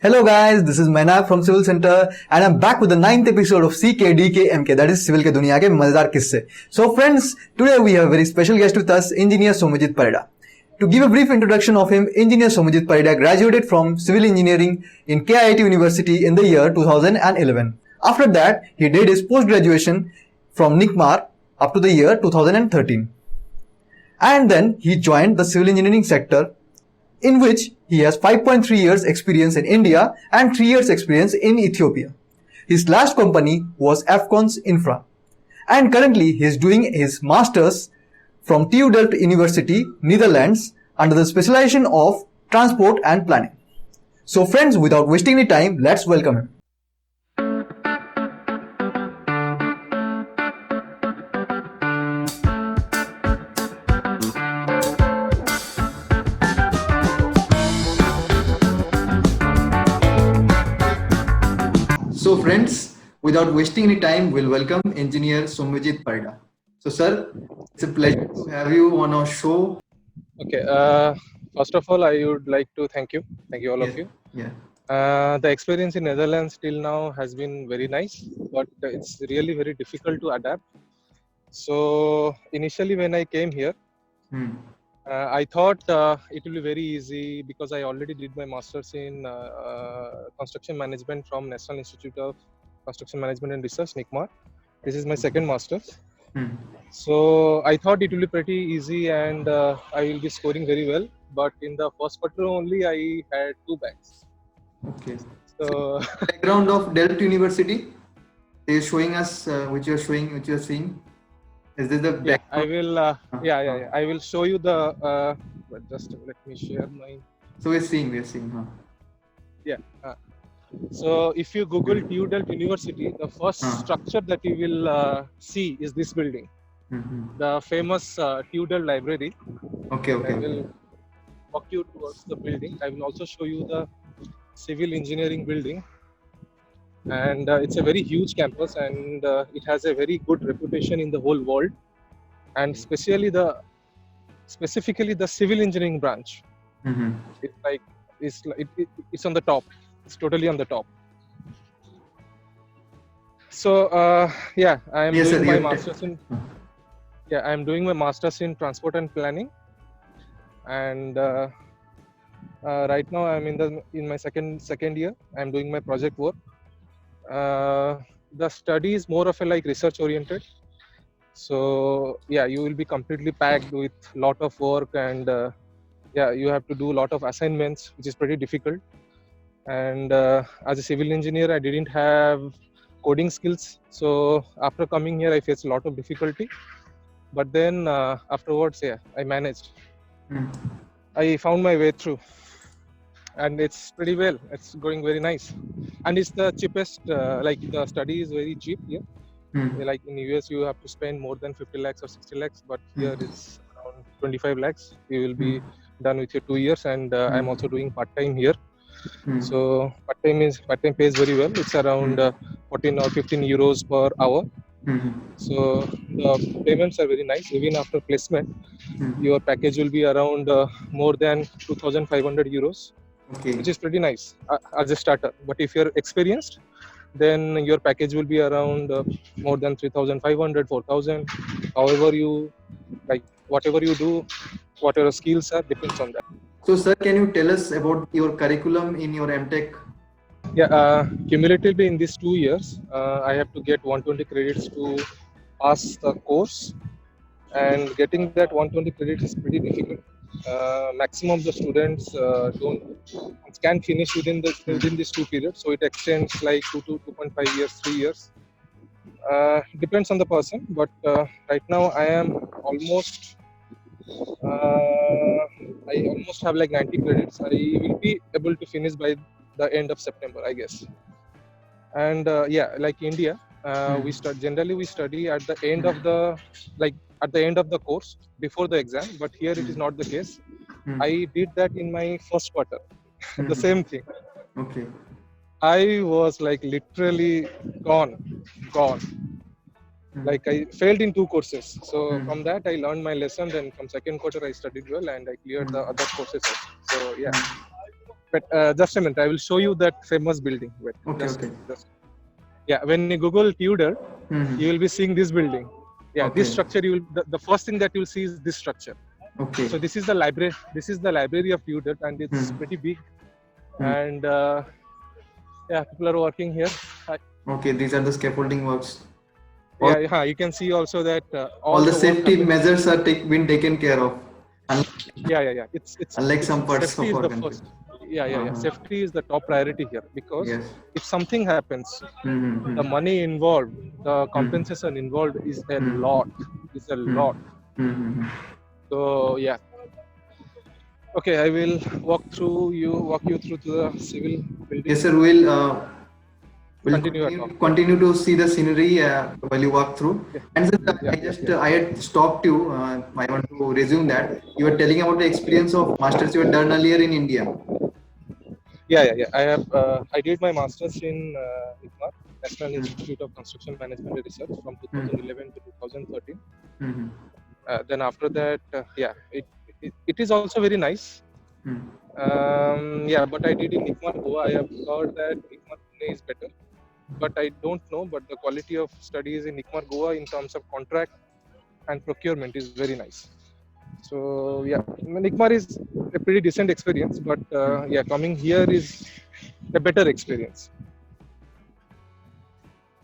Hello guys, this is Mainak from Civil Center and I'm back with the 9th episode of CKDKMK, that is Civil के दुनिया के मजेदार किस्से. So friends, today we have a very special guest with us, Engineer Somajit Parida. To give a brief introduction of him, Engineer Somajit Parida graduated from Civil Engineering in KIT University in the year 2011. After that, he did his post-graduation from NICMAR up to the year 2013. And then he joined the civil engineering sector, in which he has 5.3 years experience in India and 3 years experience in Ethiopia. His last company was Afcons Infra. And currently he is doing his masters from TU Delft University, Netherlands, under the specialization of transport and planning. So friends, without wasting any time, let's welcome him. So friends, without wasting any time, we'll welcome Engineer Somajit Parida. So sir, it's a pleasure to have you on our show. Okay. First of all, I would like to thank you. Thank you all of you. Yeah. The experience in Netherlands till now has been very nice, but it's really very difficult to adapt. So initially when I came here, I thought it will be very easy because I already did my master's in construction management from National Institute of Construction Management and Research, NICMAR. This is my second master's. So I thought it will be pretty easy and I will be scoring very well. But in the first quarter only, I had 2 backs. Okay. So Background of Delft University is showing us which you are seeing. Is this the yeah, background? I will. I will show you the. But just let me share my. So we're seeing. Huh? Yeah. So if you Google TU Delft University, the first structure that you will see is this building, the famous TU Delft Library. Okay. I will walk you towards the building. I will also show you the civil engineering building, and it's a very huge campus, and it has a very good reputation in the whole world, and specifically the civil engineering branch. It's on the top. It's totally on the top. So I am doing my master's in. Yeah, I am doing my master's in transport and planning, and right now I'm in my second year. I'm doing my project work. The study is more of a research oriented. So yeah, you will be completely packed with lot of work, and you have to do a lot of assignments, which is pretty difficult. And as a civil engineer, I didn't have coding skills. So after coming here, I faced a lot of difficulty. But then afterwards, I managed. I found my way through. And it's pretty well. It's going very nice. And it's the cheapest, the study is very cheap here. Like in US, you have to spend more than 50 lakhs or 60 lakhs. But here it's around 25 lakhs. You will be done with your 2 years. And I'm also doing part-time here. So part-time pays very well. It's around 14 or 15 euros per hour. So the payments are very nice. Even after placement, your package will be around more than 2,500 euros, which is pretty nice as a starter. But if you're experienced, then your package will be around more than 3,500, 4,000. However you whatever you do, whatever skills are, depends on that. So sir, can you tell us about your curriculum in your MTech? Cumulatively in these 2 years, I have to get 120 credits to pass the course, and getting that 120 credits is pretty difficult. Maximum of the students can finish within these 2 periods, so it extends like 2.5 years, 3 years. Depends on the person, but right now I am almost. I almost have 90 credits. I will be able to finish by the end of September, I guess. And like India, we study at the end of the course before the exam, but here it is not the case. I did that in my first quarter. The same thing. Okay. I was literally gone. I failed in 2 courses. So from that I learned my lesson. Then from second quarter I studied well and I cleared the other courses also. So yeah. but just a minute, I will show you that famous building. Wait, Okay, just, okay. just yeah. When you Google Tudor, Mm-hmm. you will be seeing this building. Yeah, Okay. this structure. You will the first thing that you will see is this structure. Okay. So this is the library. This is the library of Tudor, and it's Hmm. pretty big. Hmm. And yeah, people are working here. Okay, these are the scaffolding works. Yeah, you can see also that All the work safety happens. measures are been taken care of. Yeah. Unlike some parts Safety of is our the country. first. Yeah. Uh-huh. Safety is the top priority here, because Yes. if something happens, Mm-hmm. the money involved, the compensation involved is a lot. Is a lot. Mm-hmm. So yeah. Okay, I will walk you through to the civil building. Yes, sir. We'll Continue your talk. continue to see the scenery while you walk through. Yeah. And sir, Yeah. I had stopped you. I want to resume that. You were telling about the experience of masters you had done earlier in India. Yeah. I did my masters in ICMAR, National Institute of Construction Management and Research, from 2011 to 2013. Mm-hmm. Then after that, it is also very nice. Yeah, but I did in ICMAR Goa. I have heard that ICMAR Pune is better, but I don't know. But the quality of studies in ICMAR Goa in terms of contract and procurement is very nice. So yeah, I mean, ICMAR is a pretty decent experience, but yeah, coming here is a better experience.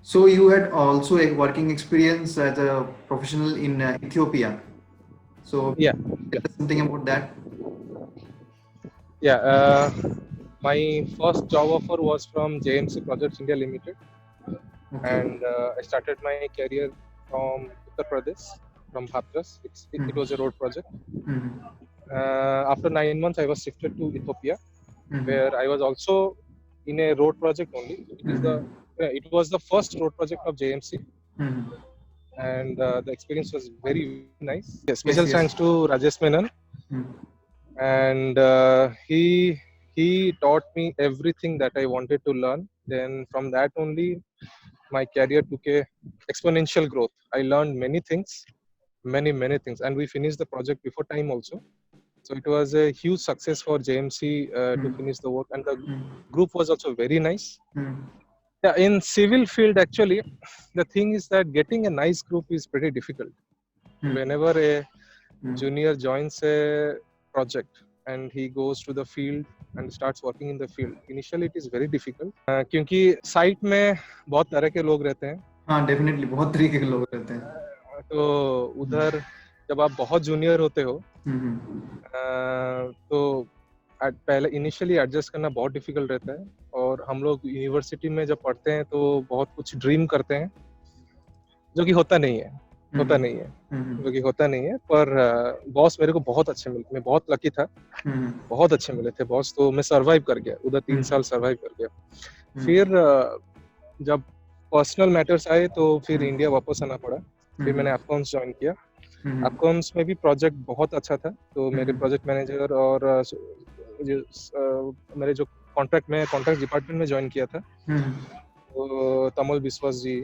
So you had also a working experience as a professional in Ethiopia. So Yeah. tell us something about that. Yeah, my first job offer was from JMC Projects India Limited, and I started my career from Uttar Pradesh, from Bhadras. It was a road project. After 9 months, I was shifted to Ethiopia, where I was also in a road project only. It was the first road project of JMC, and the experience was very nice. Yeah, special thanks to Rajesh Menon, and he taught me everything that I wanted to learn. Then from that only, my career took a exponential growth. I learned many things, many things, and we finished the project before time also. So it was a huge success for JMC to finish the work, and the group was also very nice. Yeah, in civil field, actually, the thing is that getting a nice group is pretty difficult. Whenever a junior joins a project and he goes to the field and starts working in the field, initially it is very difficult, क्योंकि site में बहुत तरह के लोग रहते हैं. हाँ, definitely बहुत तरीके के लोग रहते हैं. तो उधर जब आप बहुत जूनियर होते हो, तो पहले इनिशियली एडजस्ट करना बहुत डिफिकल्ट रहता है. और हम लोग यूनिवर्सिटी में जब पढ़ते हैं तो बहुत कुछ ड्रीम करते हैं, जो कि होता नहीं है. पर बॉस मेरे को बहुत अच्छे मिले. मैं बहुत लकी था, बहुत अच्छे मिले थे बॉस. तो मैं सरवाइव कर गया उधर, 3 साल सरवाइव कर गया. फिर जब पर्सनल मैटर्स आए तो फिर इंडिया वापस आना पड़ा. फिर मैंने अकाउंट्स ज्वाइन किया. अकाउंट्स में भी प्रोजेक्ट बहुत अच्छा था. तो मेरे प्रोजेक्ट मैनेजर और मेरे जो कॉन्ट्रैक्ट डिपार्टमेंट में ज्वाइन किया था, तो तमल विश्वास जी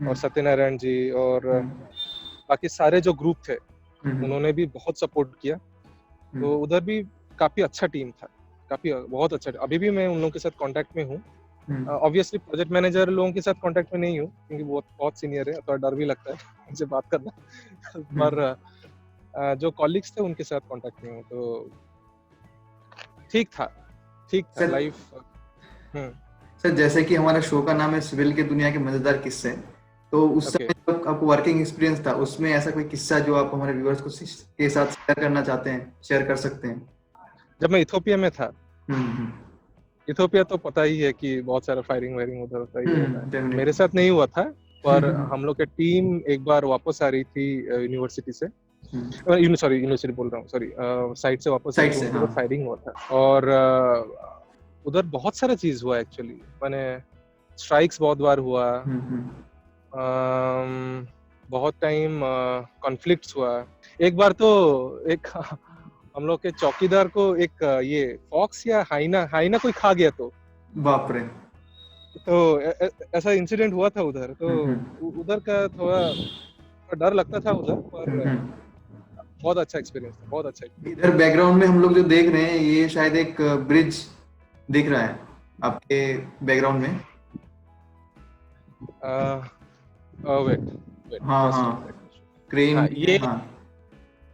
और सत्यनारायण जी और बाकी सारे जो ग्रुप थे, उन्होंने भी बहुत सपोर्ट किया. तो उधर भी काफी अच्छा टीम था, बहुत अच्छा. अभी भी मैं उन लोगों के साथ कांटेक्ट में हूँ. ऑब्वियसली प्रोजेक्ट मैनेजर लोगों के साथ कांटेक्ट में नहीं हूँ, क्योंकि वो बहुत सीनियर है, थोड़ा डर भी लगता है उनसे बात करना. पर जो कॉलीग्स थे उनके साथ कांटेक्ट में हूँ. तो ठीक था लाइफ. सर, जैसे कि हमारा शो का नाम है सिविल के दुनिया के मजेदार किस्से, तो उस समय जब आपको वर्किंग एक्सपीरियंस था, उसमें ऐसा कोई किस्सा जो आप हमारे व्यूअर्स को के साथ शेयर करना चाहते हैं, शेयर कर सकते हैं. जब मैं इथियोपिया में था, इथियोपिया तो पता ही है कि बहुत सारा फायरिंग उधर होता ही है. मेरे साथ नहीं हुआ था, पर हम लोग की टीम एक बार वापस आ रही थी यूनिवर्सिटी से. यूनिवर्सिटी बोल रहा हूँ, सॉरी, साइड से वापस तो फायरिंग हुआ था. और उधर बहुत सारा चीज हुआ एक्चुअली. मैंने स्ट्राइक्स बहुत बार हुआ, बहुत टाइम कॉन्फ्लिक्ट्स हुआ. एक बार तो एक हम लोग के चौकीदार को एक ये फॉक्स या हाइना कोई खा गया. तो बाप रे. तो ऐसा इंसिडेंट हुआ था उधर. तो उधर का थोड़ा डर लगता था उधर, पर बहुत अच्छा एक्सपीरियंस था, बहुत अच्छा. इधर बैकग्राउंड में हम लोग जो देख रहे हैं, ये शायद एक ब्रिज दिख रहा है आपके बैकग्राउंड में। वेट वेट हाँ जस्ट हाँ, मिनट। क्रेन हाँ भी है, ये, हाँ।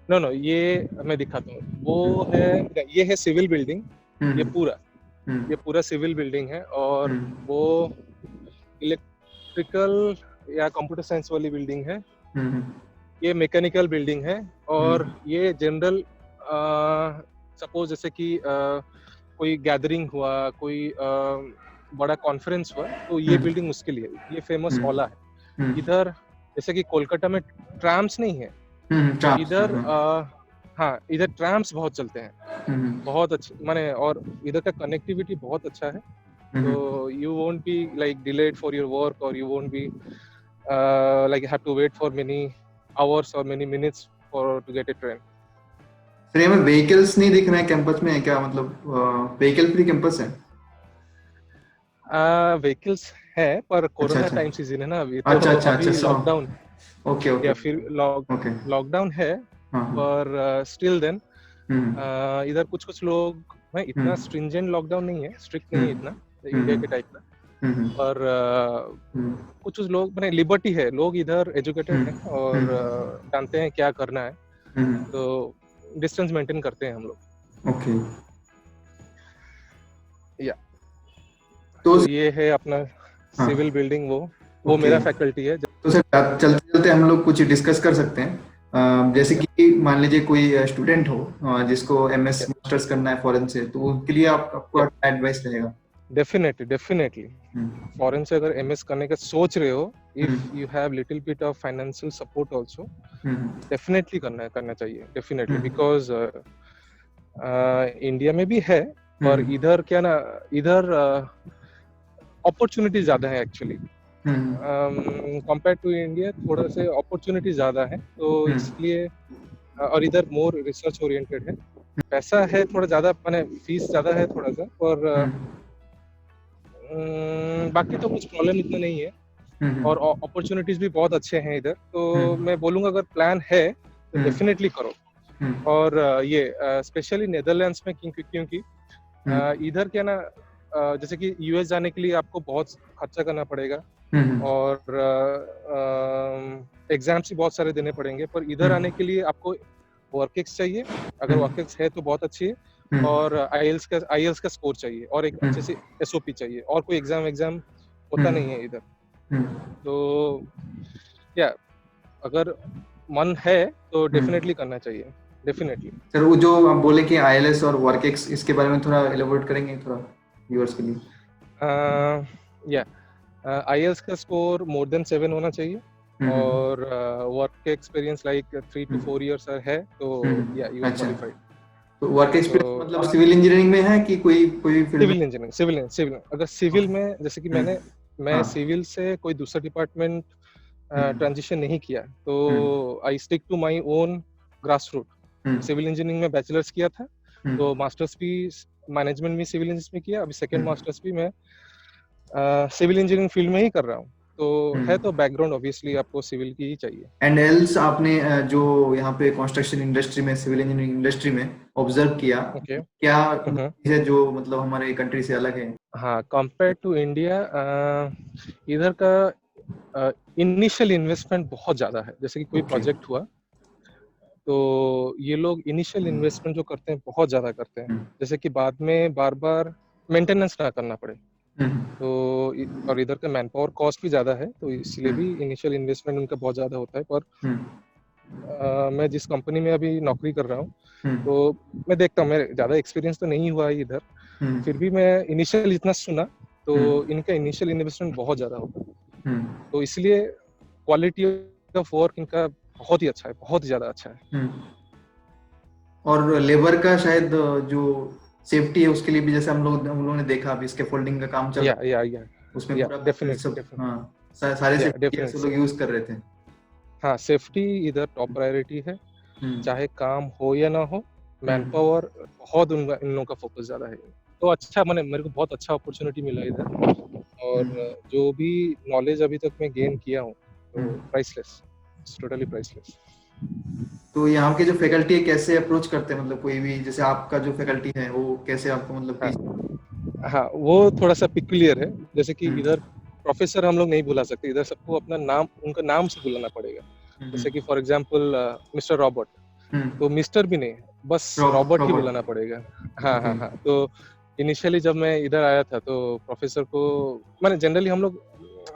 नो नो, ये मैं दिखाता हूँ। वो है, ये है सिविल बिल्डिंग। ये हम्म पूरा हम्म ये पूरा सिविल बिल्डिंग है, और हम्म वो इलेक्ट्रिकल या कंप्यूटर साइंस वाली बिल्डिंग है। हम्म ये मैकेनिकल बिल्डिंग है, और हम्म ये जनरल, सपोज जैसे कि कोई गैदरिंग हुआ, कोई बड़ा कॉन्फ्रेंस हुआ, तो ये हम्म बिल्डिंग उसके लिए, ये फेमस हम्म ओला है। हम्म इधर जैसे कि कोलकाता में ट्राम्स नहीं है, ट्रांस, इधर हाँ, इधर ट्राम्स बहुत चलते हैं, हम्म बहुत अच्छे माने, और इधर का कनेक्टिविटी बहुत अच्छा है। हम्म तो you won't be like delayed for your work, और you won't be like you have to wait for many hours or many minutes for to get a train. फिर हमें व्हीकल्स नहीं दिख रहे हैं कैंपस में, है क्या मतलब व्हीकल फ्री कैंपस है? व्हीकल्स है, पर अच्छा कोरोना अच्छा टाइम सीजन है ना अभी, तो अच्छा अच्छा अच्छा, अभी सो लॉकडाउन, ओके ओके या फिर ओके, लॉकडाउन है। हाँ हाँ, पर स्टिल देन हम्म इधर कुछ कुछ लोग में इतना हम्म स्ट्रिंजेंट लॉकडाउन नहीं है, स्ट्रिक्ट नहीं है हम्म इतना इंडिया हम्म के टाइप का। हम्म पर हम्म कुछ कुछ लोग मैंने लिबर्टी है, लोग इधर एजुकेटेड हैं, और हम्म जानते हैं क्या करना है, हम्म, तो डिस्टेंस मेंटेन करते हैं हम लोग। ओके। या तो तो ये है अपना हाँ, सिविल बिल्डिंग, वो ओके। मेरा फैकल्टी है। तो सर चलते चलते हम लोग कुछ डिस्कस कर सकते हैं। जैसे या कि मान लीजिए कोई स्टूडेंट हो जिसको एमएस या मास्टर्स करना है फॉरेन से, तो उनके लिए आपका या क्या एडवाइस रहेगा? डेफिनेटली डेफिनेटली, हम्म फॉरेन से अगर एमएस करने का सोच रहे हो, if hmm you have little bit of financial support also, hmm definitely करना चाहिए, डेफिनेटली, हम्म बिकॉज इंडिया में भी है, पर हम्म इधर क्या ना, इधर अपॉर्चुनिटी ज्यादा है actually, hmm compare to India थोड़ा से अपॉर्चुनिटी ज्यादा है, तो हम्म इसलिए और इधर मोर रिसर्च ओरिएंटेड है। पैसा है थोड़ा ज्यादा, मैंने फीस ज्यादा है थोड़ा सा, पर हम्म बाकी तो कुछ प्रॉब्लम इतना नहीं है, हम्म और अपॉर्चुनिटीज भी बहुत अच्छे हैं इधर, तो हम्म मैं बोलूंगा अगर प्लान है तो हम्म डेफिनेटली करो। हम्म और ये स्पेशली नेदरलैंड्स में, क्योंकि हम्म इधर क्या ना, जैसे कि यूएस जाने के लिए आपको बहुत खर्चा करना पड़ेगा, हम्म और एग्जाम्स भी बहुत सारे देने पड़ेंगे, पर इधर हम्म आने के लिए आपको वर्क एक्स चाहिए, अगर हम्म वर्क एक्स है तो बहुत अच्छी है, हम्म और आईएल्स का स्कोर चाहिए, और एक अच्छे से एसओपी चाहिए, और कोई एग्जाम एग्जाम होता नहीं है इधर। हम्म तो या अगर मन है तो हम्म। डेफिनेटली करना चाहिए, डेफिनेटली। सर वो जो आप बोले कि आईएलएस और वर्कएक्स, इसके बारे में थोड़ा एलाबोरेट करेंगे थोड़ा व्यूअर्स के लिए? या आईएल्स का स्कोर मोर देन 7 होना चाहिए, हम्म और work experience like 3 to 4 years है, तो या यू आर अच्छा। क्वालिफाइड। तो वर्क तो एक्सपीरियंस मतलब सिविल इंजीनियरिंग में है कि कोई कोई फील्ड में? सिविल इंजीनियरिंग, सिविल अगर सिविल ओके। में, जैसे कि मैं हाँ। सिविल से कोई दूसरा डिपार्टमेंट हम्म ट्रांजिशन नहीं किया, तो hmm I stick to my own grass root. Hmm civil engineering में बैचलर्स किया था, तो हम्म मास्टर्स भी मैनेजमेंट में सिविल इंजीनियरिंग में किया, अभी सेकेंड हम्म मास्टर्स भी मैं सिविल इंजीनियरिंग फील्ड में ही कर रहा हूँ। तो है हम्म। तो बैकग्राउंड ऑब्वियसली आपको सिविल की ही चाहिए। एंड एल्स आपने जो यहाँ पे कंस्ट्रक्शन इंडस्ट्री में, सिविल इंजीनियरिंग इंडस्ट्री में ऑब्जर्व किया, ओके। क्या चीज़ है जो मतलब हमारे कंट्री से अलग है? हाँ, कंपेयर टू इंडिया, इधर का इनिशियल इन्वेस्टमेंट बहुत ज़्यादा है, जैसे कि कोई ओके। प्रोजेक्ट हुआ, तो ये लोग इनिशियल हम्म इन्वेस्टमेंट जो करते हैं बहुत ज़्यादा करते हैं, हम्म जैसे कि बाद में बार बार मेंटेनेंस ना करना पड़े। हम्म तो और इधर का मैन पावर कॉस्ट भी ज़्यादा है, तो इसलिए भी इनिशियल इन्वेस्टमेंट उनका बहुत ज़्यादा होता है। पर हम्म मैं जिस कंपनी में अभी नौकरी कर रहा हूँ, हम्म तो मैं देखता हूँ, मेरे ज़्यादा एक्सपीरियंस तो नहीं हुआ है इधर, हम्म फिर भी मैं इनिशियल इतना सुना, तो हम्म इनका इनिशियल इन्वेस्टमेंट बहुत ज़्यादा होता है, हम्म तो इसलिए क्वालिटी ऑफ वर्क इनका बहुत ही अच्छा है, बहुत ही ज़्यादा अच्छा है। हम्म। और लेबर का शायद जो सेफ्टी है उसके लिए भी, जैसे हम लोगों ने देखा अभी स्कैफोल्डिंग का काम चल या रहा या है, या उसमें या पूरा डेफिनेटली सब, डेफिनेटली। हाँ, सारे या सेफ्टी गियर्स वो डेफिनेटली, लोग यूज कर रहे थे। हाँ, सेफ्टी इधर टॉप प्रायोरिटी है, हम्म चाहे काम हो या ना हो, मैन हम्म पावर बहुत इन लोगों का फोकस ज़्यादा है। तो अच्छा, मैंने मेरे को बहुत अच्छा अपॉर्चुनिटी मिला इधर, और हम्म जो भी नॉलेज अभी तक मैं गेन किया हूँ, तो हम्म। Priceless, totally priceless. तो यहाँ के जो फैकल्टी है कैसे अप्रोच करते हैं, मतलब कोई भी जैसे आपका जो फैकल्टी है वो कैसे आपको मतलब टीच? हाँ, हाँ, वो थोड़ा सा पिक्युलियर है। जैसे कि हम्म इधर प्रोफेसर हम लोग नहीं बुला सकते, इधर सबको अपना नाम, उनका नाम से बुलाना पड़ेगा। हम्म जैसे कि फॉर एग्जांपल मिस्टर रॉबर्ट, हम्म तो मिस्टर भी नहीं, बस रॉबर्ट ही बुलाना रॉबर्ट। पड़ेगा। हाँ ओके। हाँ हाँ। तो इनिशियली जब मैं इधर आया था तो प्रोफेसर को, मैंने जनरली हम लोग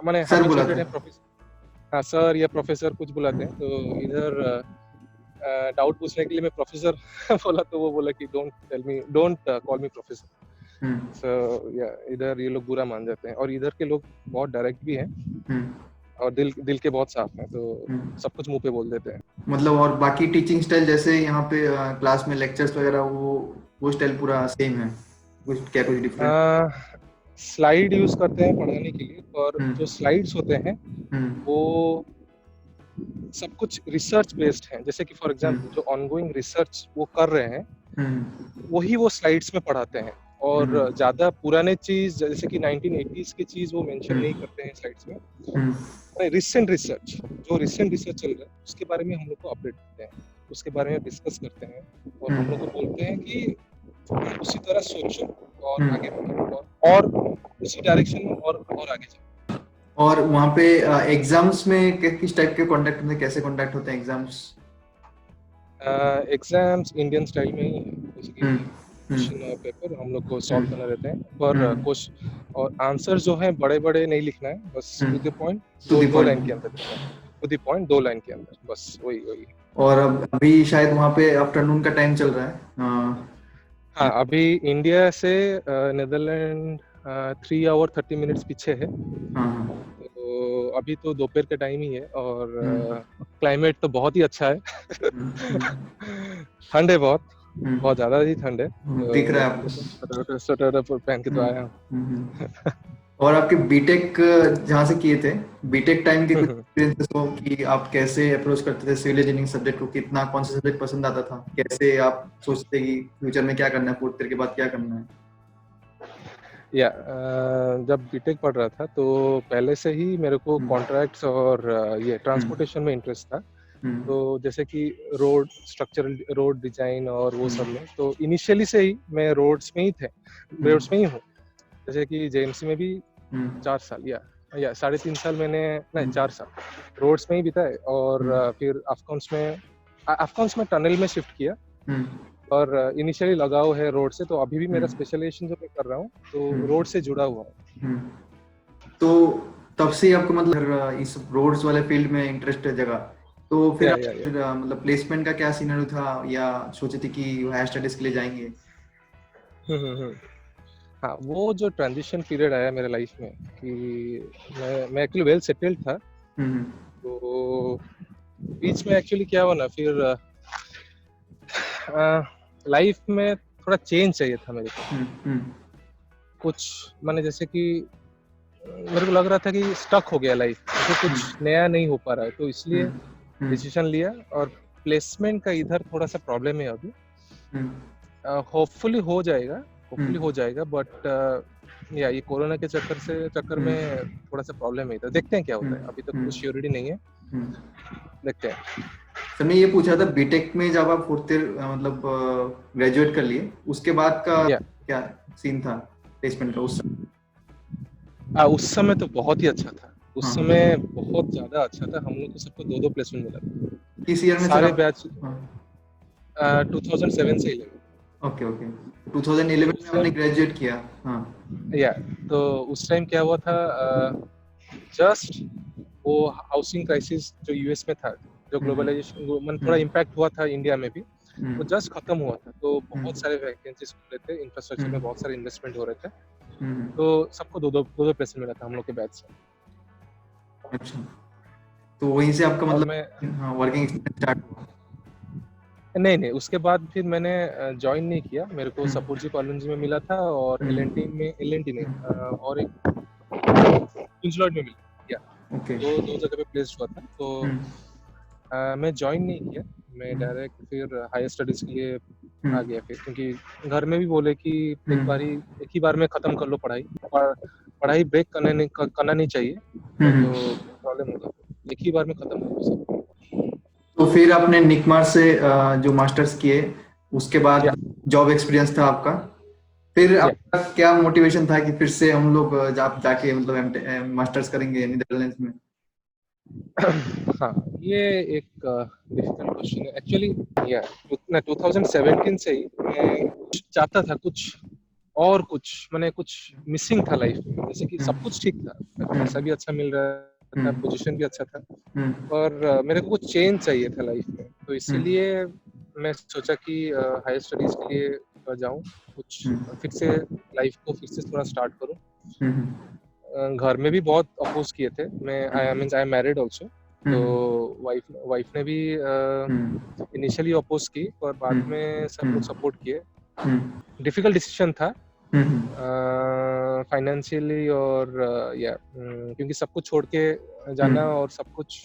मैंने सर बुलाते हैबिचुएटेड है हैं। प्रोफेसर, हाँ सर या प्रोफेसर कुछ बुलाते हैं। तो इधर डाउट पूछने के लिए मैं प्रोफेसर बोला, तो वो बोला कि डोंट कॉल मी प्रोफेसर। हम्म सो या इधर ये लोग बुरा मान जाते हैं, और इधर के लोग बहुत डायरेक्ट भी हैं हम्म और दिल दिल के बहुत साफ हैं, तो हम्म। सब कुछ मुंह पे बोल देते हैं। मतलब और बाकी टीचिंग स्टाइल जैसे यहाँ पे क्लास में लेक्चर्स वगैरह वो स्टाइल पूरा सेम है, कुछ डिफरेंट? स्लाइड यूज करते हैं पढ़ाने के लिए, और जो हम्म स्लाइड्स होते हैं हम्म वो सब कुछ रिसर्च बेस्ड हैं। जैसे कि फॉर एग्जांपल हम्म जो ऑनगोइंग रिसर्च वो कर रहे हैं, हम्म वही वो स्लाइड्स में पढ़ाते हैं। और हम्म ज्यादा पुराने चीज जैसे कि 1980s की चीज वो मेंशन नहीं हम्म करते हैं स्लाइड्स में। हम्म रिसेंट रिसर्च, जो रिसेंट रिसर्च चल रहा है उसके बारे में हम लोग को अपडेट करते हैं, उसके बारे में डिस्कस करते हैं, और हम लोग को हम्म बोलते हैं कि तुम उसी तरह सोचो और आगे हम्म। बढ़ो, और उसी डायरेक्शन में और आगे जाओ। और वहाँ पे एग्जाम्स में किस टाइप के कॉन्टेक्ट होते हैं, कैसे कॉन्टेक्ट होते हैं एग्जाम्स? एग्जाम्स इंडियन स्टाइल में ही है, बेसिकली हम्म क्वेश्चन हम्म और पेपर हम लोग को सॉल्व हम्म करना रहते हैं, पर हम्म क्वेश्चन और आंसर जो है बड़े बड़े नहीं लिखना है, बस टू द पॉइंट, टू दो द दो लाइन के पॉइंट। अंदर लिखना है। टू द पॉइंट, 2 लाइन के अंदर, बस वही वही। और अब अभी शायद वहाँ पे आफ्टरनून का टाइम चल रहा है। हाँ, अभी इंडिया से नीदरलैंड 3 आवर 30 मिनट्स पीछे है। हाँ हाँ। तो अभी तो दोपहर का टाइम ही है, और हम्म क्लाइमेट तो बहुत ही अच्छा है। ठंड है बहुत, बहुत ज्यादा ही ठंड है, दिख रहा तो है अभी तो आपको। स्वेटर स्वेटर पहन के तो हम्म आया हूँ। और आपके बीटेक जहाँ से किए थे, बीटेक टाइम के कुछ एक्सपीरियंसेस हो कि आप कैसे अप्रोच करते थे सिविल इंजीनियरिंग सब्जेक्ट को, कितना कौन सा सब्जेक्ट पसंद आता था, कैसे आप सोचते कि फ्यूचर में क्या करना है, फोर्थ ईयर के बाद क्या करना है? या जब बीटेक पढ़ रहा था तो पहले से ही मेरे को हम्म कॉन्ट्रैक्ट्स और ये हम्म ट्रांसपोर्टेशन में इंटरेस्ट था। तो हम्म जैसे कि रोड स्ट्रक्चरल, रोड डिजाइन और वो सब हम्म में, तो इनिशियली से ही मैं रोड्स में ही हूँ। जैसे कि जेएमसी में भी हम्म 4 साल या 3.5 साल मैंने, नहीं हम्म 4 साल रोड्स में ही बिताए, और हम्म फिर अफकॉन्स में टनल में शिफ्ट किया। हम्म और इनिशियली लगाव है रोड से, तो अभी भी मेरा हम्म स्पेशलाइजेशन जो मैं कर रहा हूँ तो हम्म रोड से जुड़ा हुआ है। हम्म। तो तब से ही आपको मतलब इस रोड्स वाले फील्ड में इंटरेस्ट है जगह, तो फिर या फिर मतलब प्लेसमेंट का क्या सीनरी था, या सोचे थे कि हायर स्टडीज के लिए जाएंगे? हम्म। हाँ, वो जो ट्रांजिशन पीरियड आया मेरे लाइफ में कि मैं एक्चुअली वेल सेटल्ड था, हम्म तो बीच में एक्चुअली क्या हुआ ना, फिर लाइफ में थोड़ा चेंज चाहिए था मेरे को। हम्म कुछ मैंने जैसे कि मेरे को लग रहा था कि स्टक हो गया लाइफ, मुझे कुछ हम्म नया नहीं हो पा रहा है, तो इसलिए हम्म हम्म डिसीजन लिया। और प्लेसमेंट का इधर थोड़ा सा प्रॉब्लम है अभी। हम्म होपफुली हो जाएगा, होपफुली हो हम्म जाएगा, बट या ये कोरोना के चक्कर हम्म में थोड़ा सा प्रॉब्लम है इधर। देखते हैं क्या होता है, हम्म अभी तक हम्म कुछ श्योरिटी नहीं है, हम्म। देखते हैं। सर मैं ये पूछ रहा था, बीटेक में जब आप फोर्थ ईयर मतलब ग्रेजुएट कर लिए, उसके बाद का या क्या सीन था प्लेसमेंट का उस समय? उस समय तो बहुत ही अच्छा था, उस हाँ, समय बहुत ज्यादा अच्छा था। हम लोग को सबको 2 प्लेसमेंट मिला था, किस ईयर में सर सारे आप? बैच। हाँ, 2007 से 11। Okay okay. तो 2011 में उस आपने टाइम, ग्रेजुएट किया? हाँ। या तो उस टाइम क्या हुआ था, जस्ट वो हाउसिंग क्राइसिस जो यूएस में था, जो हम्म ग्लोबलाइजेशन में थोड़ा हम्म इम्पैक्ट हुआ था इंडिया में भी, वो हम्म जस्ट खत्म हुआ था। तो बहुत हम्म सारे वैकेंसीज खुल रहे थे, इंफ्रास्ट्रक्चर में हम्म बहुत सारे इन्वेस्टमेंट हो रहे थे, हम्म। तो सबको दो प्लेसमेंट मिला था हम लोग के बैच से। अच्छा, तो वहीं से आपका और मतलब मैं, हाँ वर्किंग एक्सपीरियंस स्टार्ट हुआ? नहीं उसके बाद फिर मैंने ज्वाइन नहीं किया। मेरे को हम्म सपूर जी कॉलोनी में मिला था, और हम्म एल एन टी नहीं, हम्म। और एक क्वींसलैंड में मिला, या ओके। दो जगह पे प्लेस्ड हुआ था। तो हम्म मैं ज्वाइन नहीं किया, मैं हम्म डायरेक्ट फिर हायर स्टडीज के लिए आ हम्म गया फिर, क्योंकि घर में भी बोले कि हम्म एक ही बार में खत्म कर लो पढ़ाई, पढ़ाई ब्रेक करना नहीं चाहिए, नहीं तो हम्म। प्रॉब्लम होगा, एक ही बार में खत्म करो सब। तो फिर आपने निकमार से जो मास्टर्स किए, उसके या बाद जॉब एक्सपीरियंस था आपका? फिर या आपका क्या मोटिवेशन था कि फिर से हम लोग जाके मतलब मास्टर्स करेंगे नीदरलैंड्स में? हाँ, ये एक डिफिकल्ट क्वेश्चन है एक्चुअली। या 2017 से ही मैं चाहता था कुछ और, कुछ मैंने कुछ मिसिंग था लाइफ में। जैसे कि सब कुछ ठीक था, पैसा भी अच्छा मिल रहा था, हम्म पोजीशन भी अच्छा था, हम्म पर मेरे को कुछ चेंज चाहिए था लाइफ में। तो हम्म इसीलिए मैं सोचा कि हायर स्टडीज के लिए जाऊं, कुछ हम्म फिर से लाइफ को फिर से थोड़ा स्टार्ट करूं। हम्म घर में भी बहुत अपोज किए थे। मैं I mean I am married also, तो हम्म वाइफ ने भी हम्म इनिशियली अपोज की, पर बाद हम्म में सब हम्म लोग सपोर्ट किए। हम्म डिफिकल्ट डिसीजन था हम्म फाइनेंशियली, और या क्योंकि सब कुछ छोड़ के जाना, और सब कुछ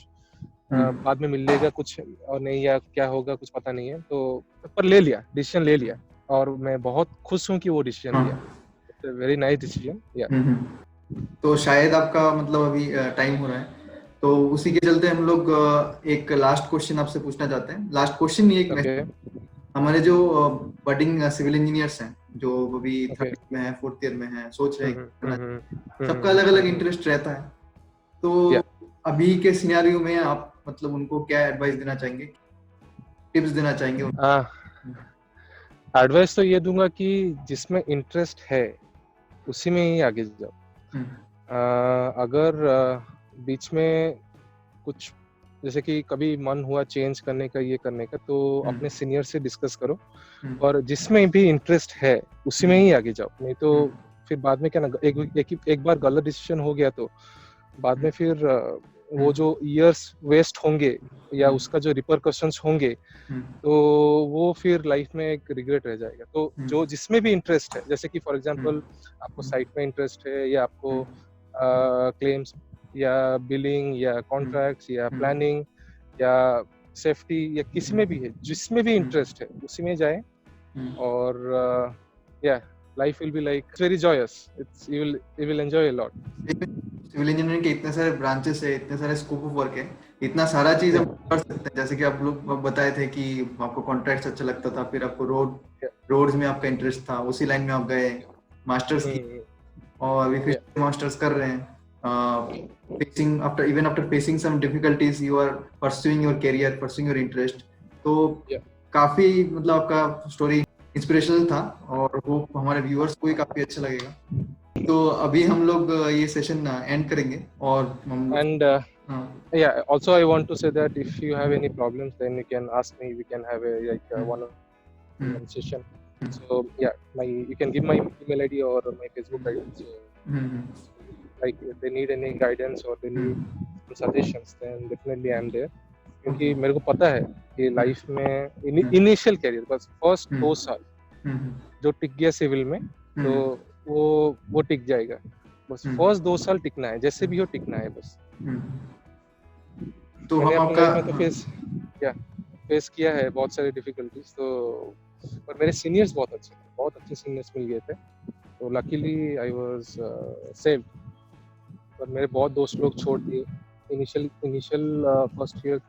बाद में मिलेगा कुछ और नहीं, या क्या होगा कुछ पता नहीं है। तो पर ले लिया, डिसीजन ले लिया, और मैं बहुत खुश हूँ कि वो डिसीजन लिया। हाँ वेरी नाइस डिसीजन। या तो शायद आपका मतलब अभी टाइम हो रहा है, तो उसी के चलते हम लोग एक लास्ट क्वेश्चन आपसे पूछना चाहते हैं। लास्ट क्वेश्चन नहीं, एक ओके मैसेज। हमारे जो बडिंग सिविल इंजीनियर्स हैं, जो अभी ओके। थर्ड में है, फोर्थ ईयर में है, सोच रहे हैं कि करना हम्म चाहिए, सबका अलग अलग इंटरेस्ट रहता है। तो या अभी के सिनेरियो में आप मतलब उनको क्या एडवाइस देना चाहेंगे, टिप्स देना चाहेंगे उनको? एडवाइस तो ये दूंगा कि जिसमें इंटरेस्ट है उसी में ही आगे जाओ। हम्म अगर बीच में कुछ, जैसे कि कभी मन हुआ चेंज करने का, ये करने का, तो हम्म अपने सीनियर से डिस्कस करो, हम्म और जिसमें भी इंटरेस्ट है उसी में हम्म ही आगे जाओ। नहीं तो हम्म फिर बाद में क्या ना, एक बार गलत डिसीजन हो गया तो बाद में फिर वो हम्म जो इयर्स वेस्ट होंगे, या हम्म उसका जो रिपरकशंस होंगे, हम्म तो वो फिर लाइफ में एक रिग्रेट रह जाएगा। तो हम्म जो जिसमें भी इंटरेस्ट है, जैसे कि फॉर एग्जांपल हम्म आपको साइट में इंटरेस्ट है, या आपको हम्म क्लेम्स या बिलिंग या हम्म कॉन्ट्रैक्ट्स या हम्म प्लानिंग या सेफ्टी या किसी में भी है, जिसमें भी हम्म इंटरेस्ट है उसी में जाए। हम्म और या life will be like very joyous, it's you will enjoy a lot. Civil engineering के इतने सारे ब्रांचेस है, इतने सारे स्कोप ऑफ वर्क है, इतना सारा चीज या हम कर सकते हैं। जैसे कि आप लोग बताए थे कि आपको कॉन्ट्रैक्ट्स अच्छा लगता था, फिर आपको रोड्स में आपका इंटरेस्ट था, उसी लाइन में आप गए, मास्टर्स की, और अभी फिर या मास्टर्स कर रहे हैं। Facing after even after facing some difficulties you are pursuing your career, pursuing your interest. तो या काफी मतलब आपका स्टोरी इंस्पिरेशनल था, और वो हमारे व्यूअर्स को भी काफी अच्छा लगेगा। तो अभी हम लोग ये सेशन एंड करेंगे, और हम लोग एंड हाँ yeah, also I want to say that if you have any problems, then you can ask me. We can have a like hmm hmm one-on-one session. Hmm So yeah, you can give my email ID or my Facebook ID. So hmm like if they need any guidance or they need hmm some suggestions, then definitely I'm there. Okay क्योंकि मेरे को पता है कि हम्म life में हम्म initial career, बस first हम्म 2 साल हम्म जो टिक गया सिविल में, तो हम्म वो टिक जाएगा। बस हम्म फर्स्ट 2 साल टिकना है, जैसे भी हो टिकना है बस। हम्म। तो मैंने हम अपने आपका लाइफ में तो फेस किया है बहुत सारी डिफिकल्टीज। तो पर मेरे सीनियर्स बहुत अच्छे थे, बहुत अच्छे सीनियर्स मिल गए थे, तो लकीली आई वाज सेव्ड। पर मेरे बहुत दोस्त लोग छोड़ दिए initial first year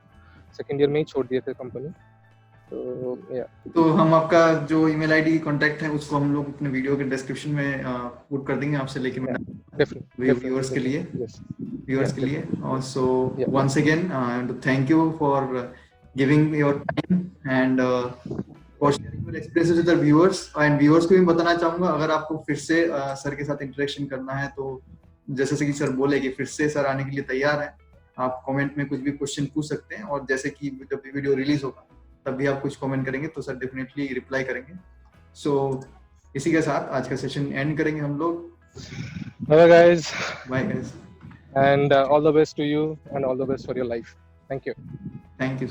second year में ही छोड़ दिए थे कंपनी। तो या तो हम आपका जो ईमेल आईडी कांटेक्ट है उसको हम लोग अपने वीडियो के डिस्क्रिप्शन में पुट कर देंगे आपसे, लेके मैं व्यूअर्स के डेफिनेटली लिए, यस। या viewers के लिए। डेफिनेटली Also, या once again, I want to thank you for giving your time and for sharing your experiences with the viewers। and viewers को भी बताना चाहूंगा, अगर आपको फिर से सर के साथ इंटरेक्शन करना है, तो जैसे कि सर बोले कि फिर से सर आने के लिए तैयार है। आप कमेंट में कुछ भी क्वेश्चन पूछ सकते हैं, और जैसे कि जब भी वीडियो रिलीज होगा तब भी आप कुछ कमेंट करेंगे तो सर डेफिनेटली रिप्लाई करेंगे। सो इसी के साथ आज का सेशन एंड करेंगे हम लोग। Bye guys, bye guys, and all the best to you and all the best for your life. Thank you. Thank you.